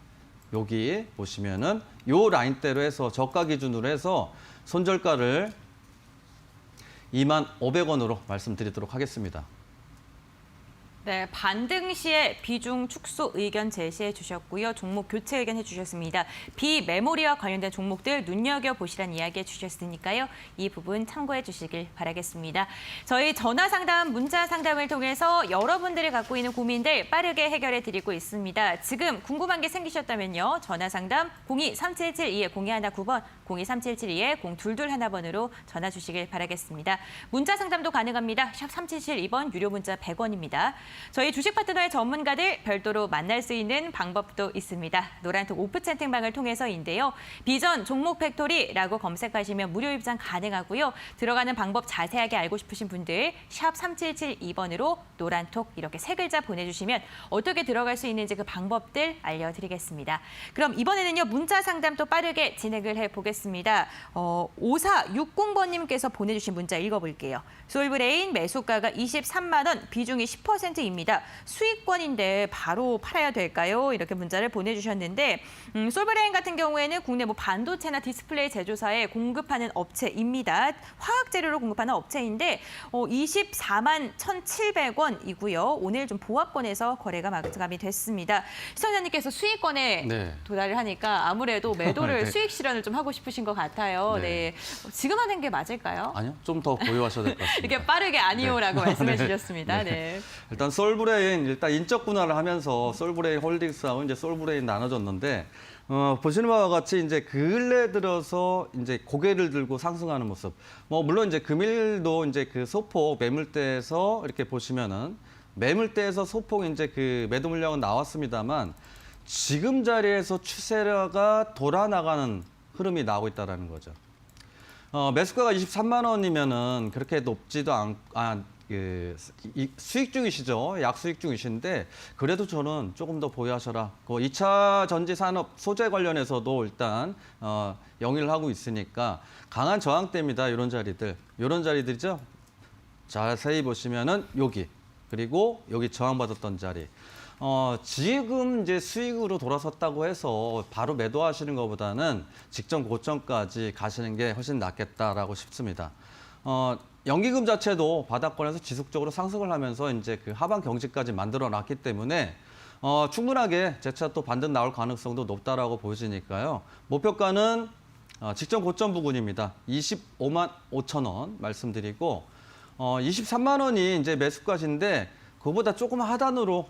여기 보시면은 요 라인대로 해서 저가 기준으로 해서 손절가를 25,500원으로 말씀드리도록 하겠습니다. 네, 반등 시에 비중 축소 의견 제시해 주셨고요. 종목 교체 의견 해주셨습니다. 비메모리와 관련된 종목들 눈여겨보시라는 이야기 해주셨으니까요. 이 부분 참고해 주시길 바라겠습니다. 저희 전화 상담, 문자 상담을 통해서 여러분들이 갖고 있는 고민들 빠르게 해결해 드리고 있습니다. 지금 궁금한 게 생기셨다면요. 전화 상담 02-3772-0219번, 02-3772-0221번으로 전화 주시길 바라겠습니다. 문자 상담도 가능합니다. 샵 3772번 유료 문자 100원입니다. 저희 주식 파트너의 전문가들 별도로 만날 수 있는 방법도 있습니다. 노란톡 오프 채팅방을 통해서인데요. 비전 종목 팩토리라고 검색하시면 무료 입장 가능하고요. 들어가는 방법 자세하게 알고 싶으신 분들 샵 3772번으로 노란톡 이렇게 세 글자 보내주시면 어떻게 들어갈 수 있는지 그 방법들 알려드리겠습니다. 그럼 이번에는요. 문자 상담 또 빠르게 진행을 해보겠습니다. 5460번님께서 보내주신 문자 읽어볼게요. 솔브레인 매수가가 23만 원, 비중이 10%입니다. 수익권인데 바로 팔아야 될까요? 이렇게 문자를 보내주셨는데 솔브레인 같은 경우에는 국내 반도체나 디스플레이 제조사에 공급하는 업체입니다. 화학 재료로 공급하는 업체인데 24만 1,700원이고요. 오늘 좀 보합권에서 거래가 마감이 됐습니다. 시청자님께서 수익권에 네. 도달을 하니까 아무래도 매도를 네. 수익 실현을 좀 하고 싶으신 것 같아요. 네. 네. 지금 하는 게 맞을까요? 아니요, 좀 더 보유하셔야 될 것 같습니다. 이렇게 빠르게 아니오라고 네. 말씀해 네. 주셨습니다. 네. 일단 솔브레인 일단 인적 분할을 하면서 솔브레인 홀딩스하고 이제 솔브레인 나눠졌는데 보시는 바와 같이 이제 근래 들어서 이제 고개를 들고 상승하는 모습. 물론 이제 금일도 이제 소폭 매물대에서 이렇게 보시면은 매물대에서 소폭 이제 매도 물량은 나왔습니다만 지금 자리에서 추세가 돌아 나가는 흐름이 나오고 있다라는 거죠. 매수가가 23만 원이면은 그렇게 높지도 수익 중이시죠. 약 수익 중이신데 그래도 저는 조금 더 보유하셔라. 그 2차 전지 산업 소재 관련해서도 일단 영위를 하고 있으니까 강한 저항대입니다. 이런 자리들. 이런 자리들이죠. 자세히 보시면은 여기 그리고 여기 저항받았던 자리. 지금 이제 수익으로 돌아섰다고 해서 바로 매도하시는 것보다는 직전 고점까지 가시는 게 훨씬 낫겠다라고 싶습니다. 연기금 자체도 바닥권에서 지속적으로 상승을 하면서 이제 그 하방 경직까지 만들어 놨기 때문에 충분하게 재차 또 반등 나올 가능성도 높다라고 보여지니까요. 목표가는 직전 고점 부근입니다. 25만 5천 원 말씀드리고 23만 원이 이제 매수가신데 그거보다 조금 하단으로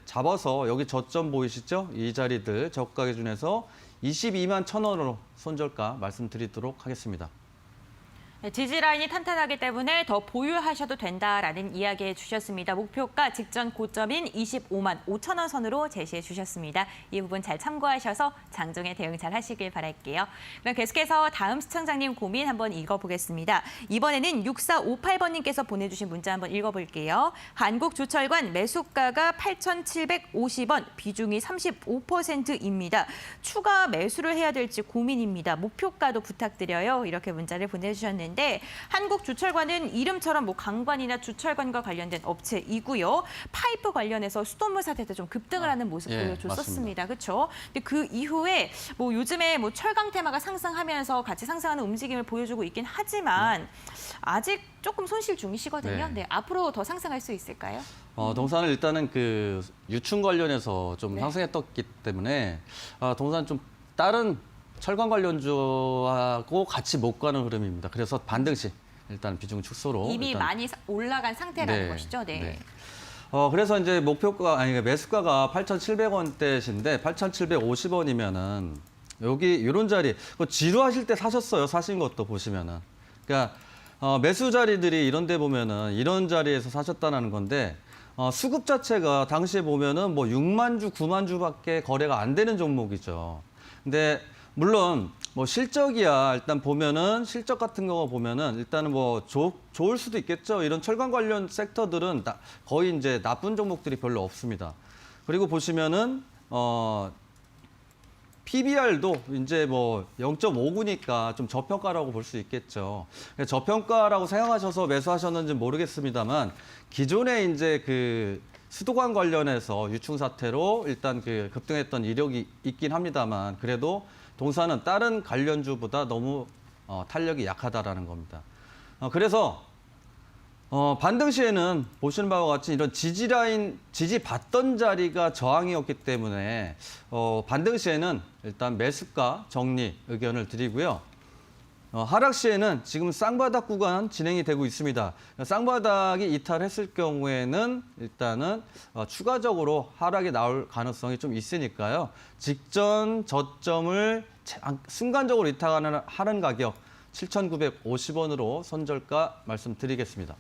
잡아서 여기 저점 보이시죠? 이 자리들 저가 기준에서 22만 1천 원으로 손절가 말씀드리도록 하겠습니다. 네, 지지 라인이 탄탄하기 때문에 더 보유하셔도 된다라는 이야기 해주셨습니다. 목표가 직전 고점인 25만 5천 원 선으로 제시해 주셨습니다. 이 부분 잘 참고하셔서 장중에 대응 잘 하시길 바랄게요. 그럼 계속해서 다음 시청자님 고민 한번 읽어보겠습니다. 이번에는 6458번님께서 보내주신 문자 한번 읽어볼게요. 한국조철관 매수가가 8,750원, 비중이 35%입니다. 추가 매수를 해야 될지 고민입니다. 목표가도 부탁드려요. 이렇게 문자를 보내주셨는데 한국주철관은 이름처럼 뭐 강관이나 주철관과 관련된 업체이고요. 파이프 관련해서 수돗물 사태 때 좀 급등을 하는 모습 보여줬었습니다. 그렇죠? 근데 그 이후에 뭐 요즘에 뭐 철강 테마가 상승하면서 같이 상승하는 움직임을 보여주고 있긴 하지만 아직 조금 손실 중이시거든요. 네, 앞으로 더 상승할 수 있을까요? 동산은 일단은 그 유충 관련해서 좀 상승했기 때문에 동산 좀 다른 철강 관련주하고 같이 못 가는 흐름입니다. 그래서 반등시 일단 비중 축소로 이미 많이 올라간 상태라는 것이죠. 네. 그래서 이제 매수가가 8,700원대신데 8,750원이면은 여기 이런 자리 지루하실 때 사셨어요. 사신 것도 보시면은 그러니까 매수 자리들이 이런 데 보면은 이런 자리에서 사셨다는 건데 수급 자체가 당시에 보면은 뭐 6만 주, 9만 주밖에 거래가 안 되는 종목이죠. 근데 물론 뭐 실적이야 일단 보면은 실적 같은 거 보면은 일단은 뭐 좋을 수도 있겠죠. 이런 철강 관련 섹터들은 거의 이제 나쁜 종목들이 별로 없습니다. 그리고 보시면은 PBR도 이제 뭐 0.59니까 좀 저평가라고 볼 수 있겠죠. 저평가라고 생각하셔서 매수하셨는지 모르겠습니다만 기존에 이제 그 수도관 관련해서 유충 사태로 일단 그 급등했던 이력이 있긴 합니다만 그래도 동사는 다른 관련주보다 너무 탄력이 약하다라는 겁니다. 그래서 반등 시에는 보시는 바와 같이 이런 지지라인, 지지받던 자리가 저항이었기 때문에 반등 시에는 일단 매수가 정리 의견을 드리고요. 하락 시에는 지금 쌍바닥 구간 진행이 되고 있습니다. 쌍바닥이 이탈했을 경우에는 일단은 추가적으로 하락이 나올 가능성이 좀 있으니까요. 직전 저점을 순간적으로 이탈하는 하는 가격 7,950원으로 손절가 말씀드리겠습니다.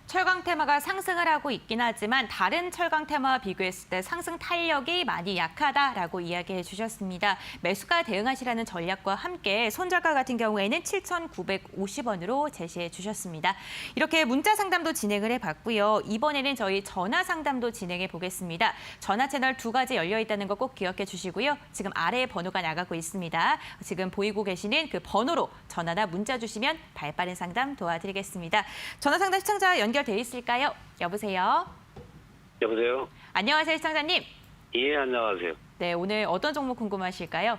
철강 테마가 상승을 하고 있긴 하지만 다른 철강 테마와 비교했을 때 상승 탄력이 많이 약하다라고 이야기해 주셨습니다. 매수가 대응하시라는 전략과 함께 손절가 같은 경우에는 7,950원으로 제시해 주셨습니다. 이렇게 문자 상담도 진행을 해봤고요. 이번에는 저희 전화 상담도 진행해 보겠습니다. 전화 채널 2가지 열려 있다는 거 꼭 기억해 주시고요. 지금 아래에 번호가 나가고 있습니다. 지금 보이고 계시는 그 번호로 전화나 문자 주시면 발빠른 상담 도와드리겠습니다. 전화 상담 시청자 연결돼 있을까요? 여보세요? 여보세요? 안녕하세요, 시청자님. 예, 안녕하세요. 네, 오늘 어떤 종목 궁금하실까요?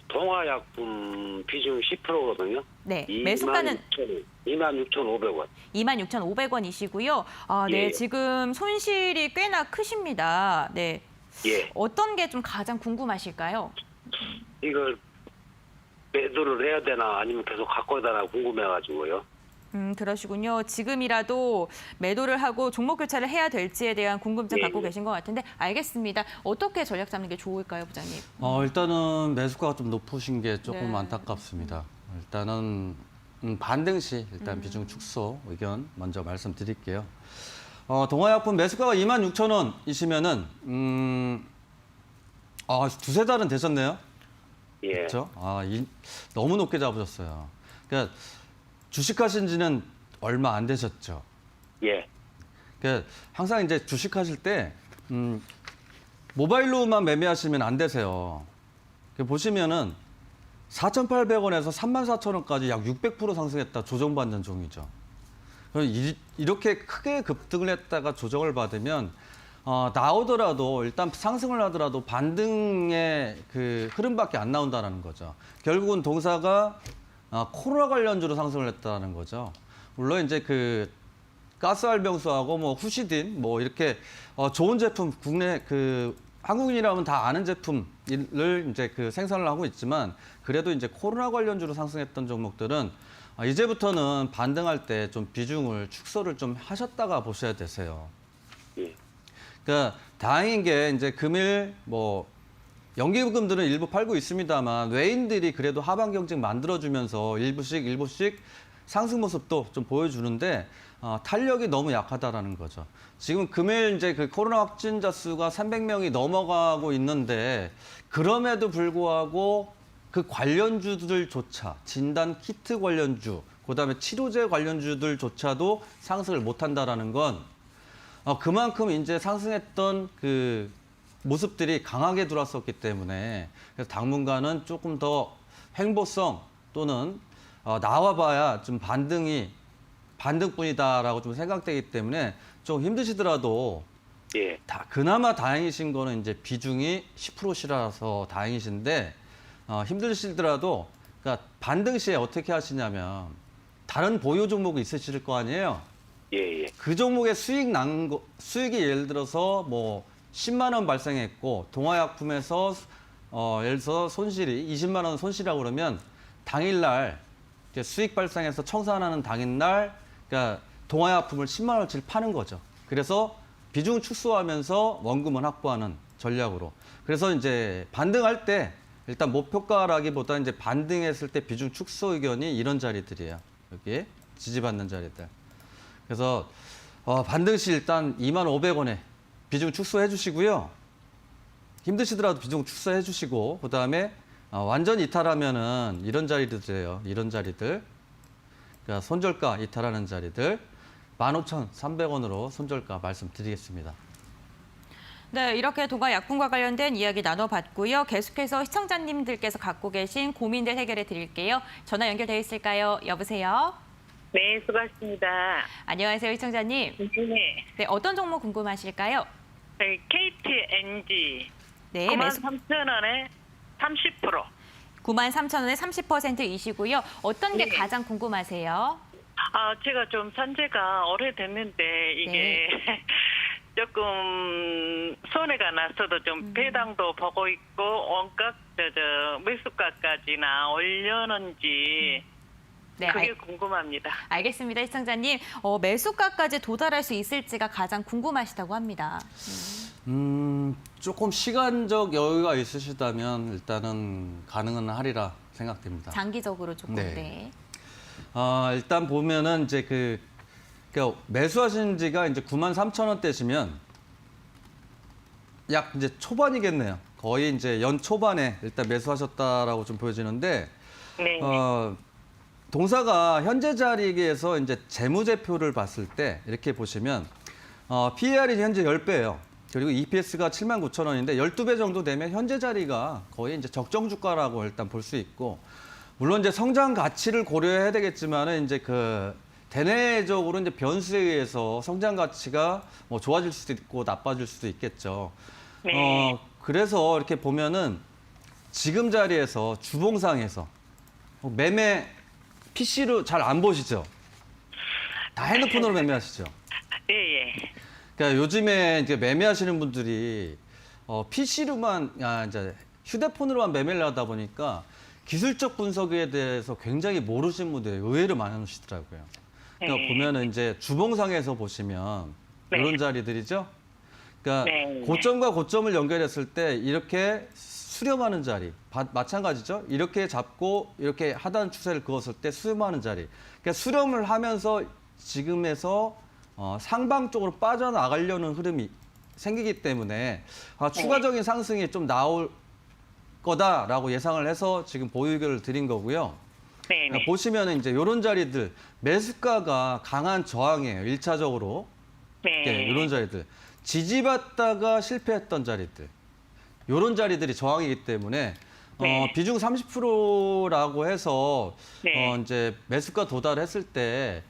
동화약품 비중 10%거든요. 네, 매수가는 26,500원. 26,500원이시고요. 네, 예. 지금 손실이 꽤나 크십니다. 네, 예. 어떤 게 좀 가장 궁금하실까요? 이걸 매도를 해야 되나 아니면 계속 갖고 다나 궁금해가지고요. 그러시군요. 지금이라도 매도를 하고 종목 교차를 해야 될지에 대한 궁금증 예. 갖고 계신 것 같은데 알겠습니다. 어떻게 전략 잡는 게 좋을까요, 부장님? 일단은 매수가가 좀 높으신 게 조금 네. 안타깝습니다. 일단은 반등 시 일단 비중 축소 의견 먼저 말씀드릴게요. 동화약품 매수가가 26,000원이시면은 두세 달은 되셨네요. 예. 그렇죠? 너무 높게 잡으셨어요. 그러니까 주식하신 지는 얼마 안 되셨죠. 예. 그러니까 항상 이제 주식하실 때 모바일로만 매매하시면 안 되세요. 보시면은 4,800원에서 34,000원까지 약 600% 상승했다 조정받는 종이죠. 이렇게 크게 급등을 했다가 조정을 받으면 나오더라도 일단 상승을 하더라도 반등의 그 흐름밖에 안 나온다는 거죠. 결국은 동사가 코로나 관련주로 상승을 했다는 거죠. 물론 이제 그 가스알병수하고 뭐 후시딘 뭐 이렇게 좋은 제품 국내 그 한국인이라면 다 아는 제품을 이제 그 생산을 하고 있지만 그래도 이제 코로나 관련주로 상승했던 종목들은 이제부터는 반등할 때 좀 비중을 축소를 좀 하셨다가 보셔야 되세요. 예. 그러니까 다행인 게 이제 금일 뭐 연기금들은 일부 팔고 있습니다만 외인들이 그래도 하방 경직 만들어주면서 일부씩 상승 모습도 좀 보여주는데 탄력이 너무 약하다라는 거죠. 지금 금일 이제 그 코로나 확진자 수가 300명이 넘어가고 있는데 그럼에도 불구하고 그 관련주들조차 진단 키트 관련주, 그다음에 치료제 관련주들조차도 상승을 못한다라는 건 그만큼 이제 상승했던 그 모습들이 강하게 들어왔었기 때문에 그래서 당분간은 조금 더 횡보성 또는 나와봐야 좀 반등뿐이다라고 좀 생각되기 때문에 좀 힘드시더라도 예. 그나마 다행이신 거는 이제 비중이 10%시라서 다행이신데 힘드시더라도 그러니까 반등 시에 어떻게 하시냐면 다른 보유 종목이 있으실 거 아니에요. 예. 예. 그 종목에 수익이 예를 들어서 뭐 10만 원 발생했고 동화약품에서 예를 들어서 손실이 20만 원 손실이라고 그러면 당일날 수익 발생해서 청산하는 당일날 그러니까 동화약품을 10만 원어치를 파는 거죠. 그래서 비중 축소하면서 원금은 확보하는 전략으로. 그래서 이제 반등할 때 일단 목표가라기보다 이제 반등했을 때 비중 축소 의견이 이런 자리들이에요. 여기 지지받는 자리들. 그래서 반등 시 일단 25,000원에 비중 축소해 주시고요. 힘드시더라도 비중 축소해 주시고 그다음에 완전 이탈하면은 이런 자리들이에요. 이런 자리들. 그러니까 손절가 이탈하는 자리들 15,300원으로 손절가 말씀드리겠습니다. 네, 이렇게 동아약품과 관련된 이야기 나눠봤고요. 계속해서 시청자님들께서 갖고 계신 고민들 해결해 드릴게요. 전화 연결돼 있을까요? 여보세요? 네, 수고하셨습니다. 안녕하세요, 시청자님. 네. 네, 어떤 종목 궁금하실까요? KTNG 네, 93,000원에 30%. 93,000원에 30%이시고요. 어떤 게 네. 가장 궁금하세요? 제가 좀 산지가 오래됐는데 이게 조금 손해가 났어도 좀 배당도 보고 있고 원가 매수가까지나 올려는지 네, 그게 궁금합니다. 알겠습니다, 시청자님. 매수가까지 도달할 수 있을지가 가장 궁금하시다고 합니다. 조금 시간적 여유가 있으시다면 일단은 가능은 하리라 생각됩니다. 장기적으로 조금. 네. 네. 일단 보면은 이제 그러니까 매수하신 지가 이제 93,000원대시면 약 이제 초반이겠네요. 거의 이제 연 초반에 일단 매수하셨다라고 좀 보여지는데, 네. 동사가 현재 자리에서 이제 재무제표를 봤을 때 이렇게 보시면, PER이 현재 10배예요. 그리고 EPS가 79,000원인데 12배 정도 되면 현재 자리가 거의 이제 적정 주가라고 일단 볼 수 있고, 물론 이제 성장 가치를 고려해야 되겠지만은 이제 대내적으로 이제 변수에 의해서 성장 가치가 뭐 좋아질 수도 있고 나빠질 수도 있겠죠. 네. 그래서 이렇게 보면은 지금 자리에서 주봉상에서 매매 PC로 잘 안 보시죠? 다 핸드폰으로 매매하시죠? 예. 그러니까 요즘에 이제 매매하시는 분들이 PC로만 이제 휴대폰으로만 매매를 하다 보니까 기술적 분석에 대해서 굉장히 모르시는 분들이 의외로 많으시더라고요. 그러니까 네. 보면은 이제 주봉상에서 보시면 네. 이런 자리들이죠. 그러니까 네. 고점과 고점을 연결했을 때 이렇게 수렴하는 자리, 마찬가지죠. 이렇게 잡고 이렇게 하단 추세를 그었을 때 수렴하는 자리. 그러니까 수렴을 하면서 지금에서 상방 쪽으로 빠져나가려는 흐름이 생기기 때문에 추가적인 상승이 좀 나올 거다라고 예상을 해서 지금 보유 의견을 드린 거고요. 네네. 보시면은 이제 이런 자리들 매수가가 강한 저항이에요. 1차적으로. 네. 이런 자리들. 지지받다가 실패했던 자리들. 이런 자리들이 저항이기 때문에 네. 비중 30%라고 해서 네. 이제 매수가 도달했을 때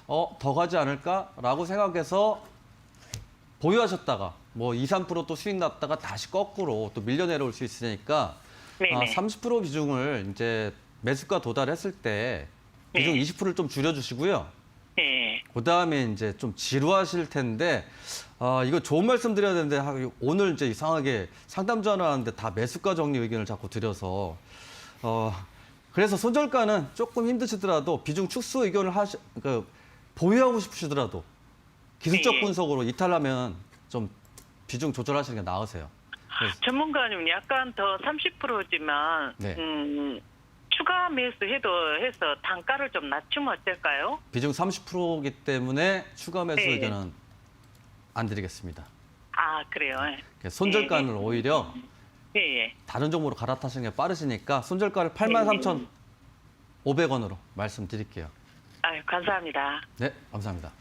더 가지 않을까라고 생각해서 보유하셨다가 뭐 2, 3%또 수익 났다가 다시 거꾸로 또 밀려 내려올 수 있으니까 네네. 30% 비중을 이제 매수가 도달했을 때 비중 네. 20%를 좀 줄여주시고요. 네. 그다음에 이제 좀 지루하실 텐데 이거 좋은 말씀 드려야 되는데 오늘 이제 이상하게 상담 전화하는데 다 매수가 정리 의견을 자꾸 드려서 그래서 손절가는 조금 힘드시더라도 비중 축소 의견을 보유하고 싶으시더라도 기술적 네. 분석으로 이탈하면 좀 비중 조절하시는 게 나으세요. 그래서 전문가님 약간 더 30%지만 네. 추가 매수해서 단가를 좀 낮추면 어떨까요? 비중 30%이기 때문에 추가 매수 네. 의견은 안 드리겠습니다. 아 그래요. 손절가는 오히려 예. 다른 종목으로 갈아타시는 게 빠르시니까 손절가를 83,500원으로 말씀드릴게요. 아유 감사합니다. 네, 감사합니다.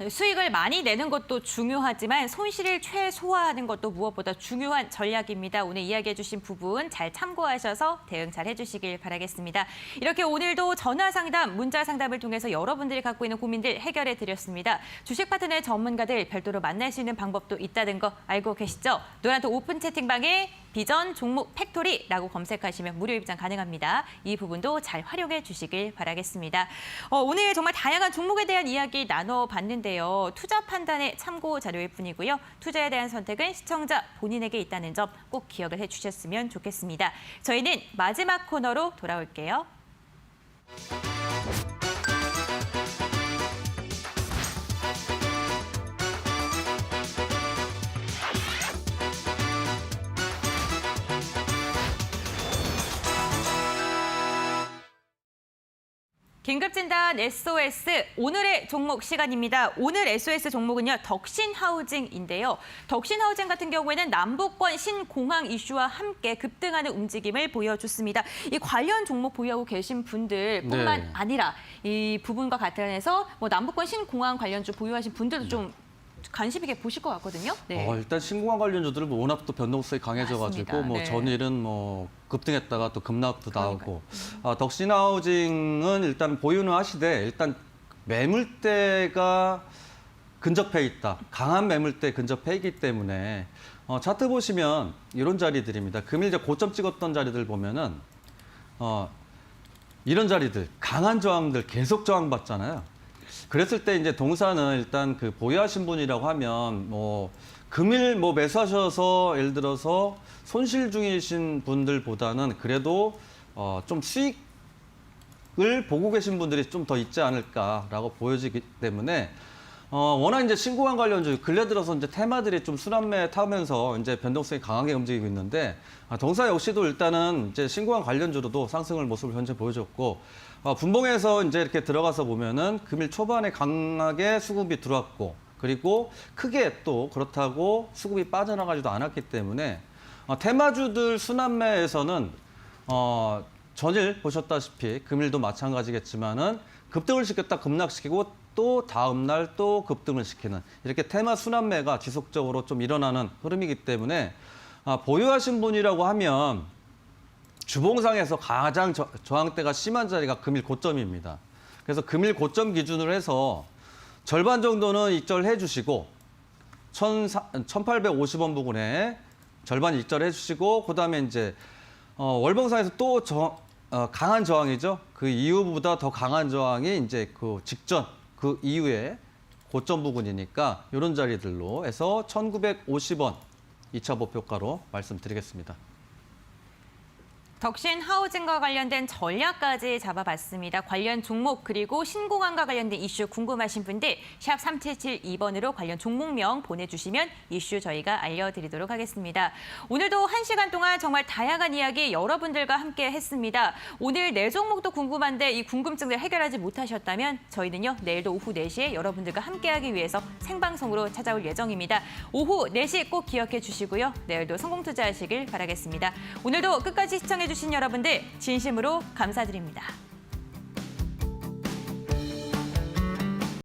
수익을 많이 내는 것도 중요하지만 손실을 최소화하는 것도 무엇보다 중요한 전략입니다. 오늘 이야기해 주신 부분 잘 참고하셔서 대응 잘 해주시길 바라겠습니다. 이렇게 오늘도 전화 상담, 문자 상담을 통해서 여러분들이 갖고 있는 고민들 해결해 드렸습니다. 주식 파트너의 전문가들 별도로 만날 수 있는 방법도 있다는 거 알고 계시죠? 노란톡 오픈 채팅방에 비전 종목 팩토리라고 검색하시면 무료 입장 가능합니다. 이 부분도 잘 활용해 주시길 바라겠습니다. 오늘 정말 다양한 종목에 대한 이야기 나눠봤는데요. 투자 판단의 참고 자료일 뿐이고요. 투자에 대한 선택은 시청자 본인에게 있다는 점 꼭 기억을 해주셨으면 좋겠습니다. 저희는 마지막 코너로 돌아올게요. 긴급진단 SOS 오늘의 종목 시간입니다. 오늘 SOS 종목은요. 덕신하우징인데요. 덕신하우징 같은 경우에는 남북권 신공항 이슈와 함께 급등하는 움직임을 보여줬습니다. 이 관련 종목 보유하고 계신 분들뿐만 네. 아니라 이 부분과 관련해서 뭐 남북권 신공항 관련주 보유하신 분들도 좀 관심 있게 보실 것 같거든요. 네. 일단 신공항 관련주들은 뭐 워낙 또 변동성이 강해져가지고 맞습니다. 뭐 네. 전일은 뭐 급등했다가 또 급락도 나오고 덕신하우징은 일단 보유는 하시되 일단 매물대가 근접해 있다. 강한 매물대 근접해 있기 때문에 차트 보시면 이런 자리들입니다. 금일 이제 고점 찍었던 자리들 보면은 이런 자리들 강한 저항들 계속 저항받잖아요. 그랬을 때 이제 동사는 일단 그 보유하신 분이라고 하면 뭐 금일 뭐 매수하셔서 예를 들어서 손실 중이신 분들보다는 그래도 좀 수익을 보고 계신 분들이 좀 더 있지 않을까라고 보여지기 때문에 워낙 이제 신공항 관련주 근래 들어서 이제 테마들이 좀 순환매 타면서 이제 변동성이 강하게 움직이고 있는데 동사 역시도 일단은 이제 신공항 관련주로도 상승을 모습을 현재 보여줬고 분봉에서 이제 이렇게 들어가서 보면은 금일 초반에 강하게 수급이 들어왔고 그리고 크게 또 그렇다고 수급이 빠져나가지도 않았기 때문에 테마주들 순환매에서는 전일 보셨다시피 금일도 마찬가지겠지만은 급등을 시켰다 급락시키고 또 다음 날 또 급등을 시키는 이렇게 테마 순환매가 지속적으로 좀 일어나는 흐름이기 때문에 보유하신 분이라고 하면 주봉상에서 가장 저항대가 심한 자리가 금일 고점입니다. 그래서 금일 고점 기준으로 해서 절반 정도는 익절해 주시고 1,850원 부근에 절반 익절해 주시고 그다음에 이제 월봉상에서 또 강한 저항이죠. 그 이후보다 더 강한 저항이 이제 그 직전 그 이후에 고점 부근이니까 이런 자리들로 해서 1,950원 2차 목표가로 말씀드리겠습니다. 덕신하우징과 관련된 전략까지 잡아봤습니다. 관련 종목 그리고 신공항과 관련된 이슈 궁금하신 분들 샵 3772번으로 관련 종목명 보내주시면 이슈 저희가 알려드리도록 하겠습니다. 오늘도 1시간 동안 정말 다양한 이야기 여러분들과 함께 했습니다. 오늘 내 종목도 궁금한데 이 궁금증들 해결하지 못하셨다면 저희는요 내일도 오후 4시에 여러분들과 함께하기 위해서 생방송으로 찾아올 예정입니다. 오후 4시 꼭 기억해 주시고요. 내일도 성공 투자하시길 바라겠습니다. 오늘도 끝까지 시청해 시청해주신 여러분들 진심으로 감사드립니다.